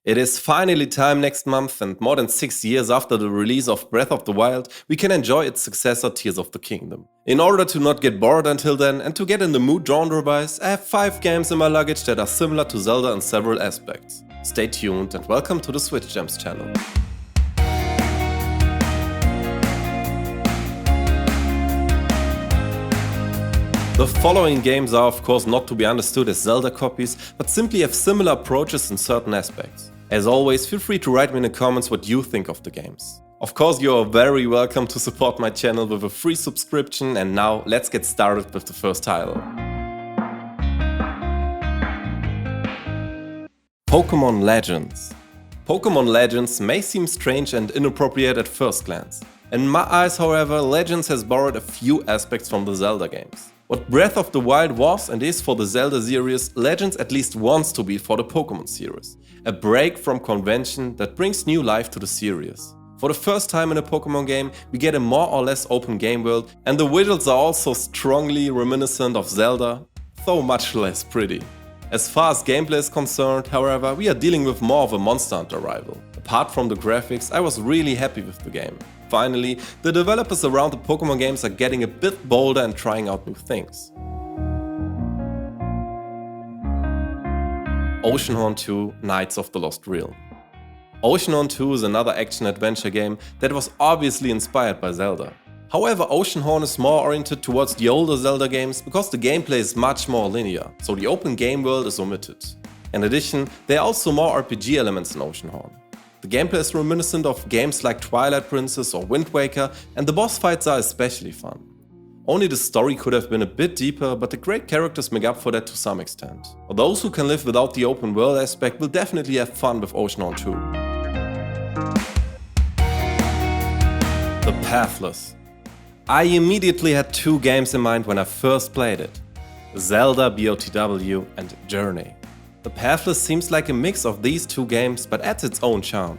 It is finally time next month, and more than 6 years after the release of Breath of the Wild, we can enjoy its successor Tears of the Kingdom. In order to not get bored until then and to get in the mood genre-wise, I have 5 games in my luggage that are similar to Zelda in several aspects. Stay tuned and welcome to the Switch Gems channel. The following games are of course not to be understood as Zelda copies, but simply have similar approaches in certain aspects. As always, feel free to write me in the comments what you think of the games. Of course, you are very welcome to support my channel with a free subscription, and now let's get started with the first title. Pokémon Legends. Pokémon Legends may seem strange and inappropriate at first glance. In my eyes, however, Legends has borrowed a few aspects from the Zelda games. What Breath of the Wild was and is for the Zelda series, Legends at least wants to be for the Pokémon series. A break from convention that brings new life to the series. For the first time in a Pokémon game, we get a more or less open game world, and the visuals are also strongly reminiscent of Zelda, though much less pretty. As far as gameplay is concerned, however, we are dealing with more of a Monster Hunter rival. Apart from the graphics, I was really happy with the game. Finally, the developers around the Pokémon games are getting a bit bolder and trying out new things. Oceanhorn 2 Knights of the Lost Realm. Oceanhorn 2 is another action-adventure game that was obviously inspired by Zelda. However, Oceanhorn is more oriented towards the older Zelda games because the gameplay is much more linear, so the open game world is omitted. In addition, there are also more RPG elements in Oceanhorn. The gameplay is reminiscent of games like Twilight Princess or Wind Waker, and the boss fights are especially fun. Only the story could have been a bit deeper, but the great characters make up for that to some extent. Those who can live without the open world aspect will definitely have fun with Oceanhorn 2. The Pathless. I immediately had 2 games in mind when I first played it. Zelda BOTW and Journey. The Pathless seems like a mix of these 2 games, but adds its own charm.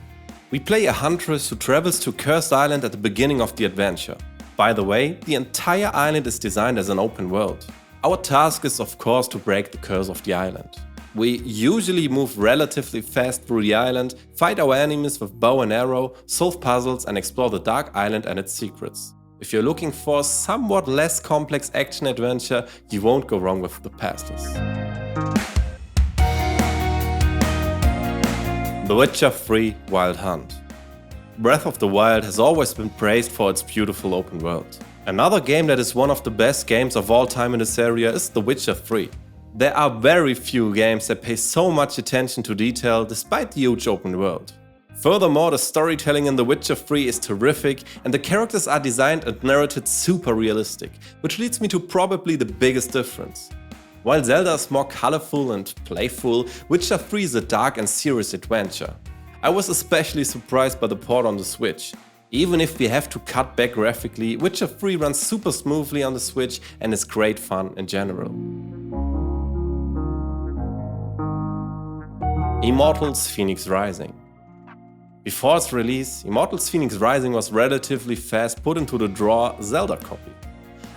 We play a huntress who travels to Cursed Island at the beginning of the adventure. By the way, the entire island is designed as an open world. Our task is of course to break the curse of the island. We usually move relatively fast through the island, fight our enemies with bow and arrow, solve puzzles and explore the Dark Island and its secrets. If you're looking for a somewhat less complex action adventure, you won't go wrong with The Pathless. The Witcher 3 Wild Hunt. Breath of the Wild has always been praised for its beautiful open world. Another game that is one of the best games of all time in this area is The Witcher 3. There are very few games that pay so much attention to detail despite the huge open world. Furthermore, the storytelling in The Witcher 3 is terrific and the characters are designed and narrated super realistic, which leads me to probably the biggest difference. While Zelda is more colorful and playful, Witcher 3 is a dark and serious adventure. I was especially surprised by the port on the Switch. Even if we have to cut back graphically, Witcher 3 runs super smoothly on the Switch and is great fun in general. Immortals Fenyx Rising. Before its release, Immortals Fenyx Rising was relatively fast put into the drawer Zelda copy.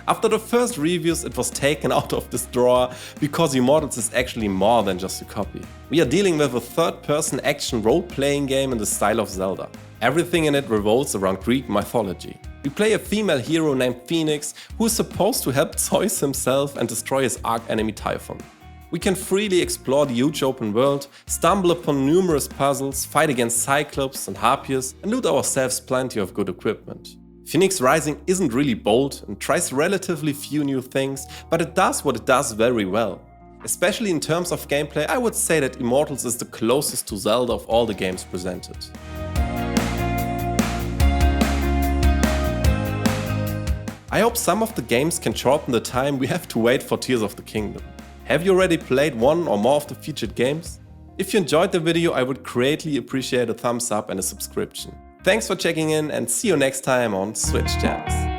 After the first reviews, it was taken out of this drawer because Immortals is actually more than just a copy. We are dealing with a third-person action role-playing game in the style of Zelda. Everything in it revolves around Greek mythology. We play a female hero named Fenyx who is supposed to help Zeus himself and destroy his arch-enemy Typhon. We can freely explore the huge open world, stumble upon numerous puzzles, fight against Cyclops and Harpies, and loot ourselves plenty of good equipment. Fenyx Rising isn't really bold and tries relatively few new things, but it does what it does very well. Especially in terms of gameplay, I would say that Immortals is the closest to Zelda of all the games presented. I hope some of the games can shorten the time we have to wait for Tears of the Kingdom. Have you already played one or more of the featured games? If you enjoyed the video, I would greatly appreciate a thumbs up and a subscription. Thanks for checking in and see you next time on Switch Gems.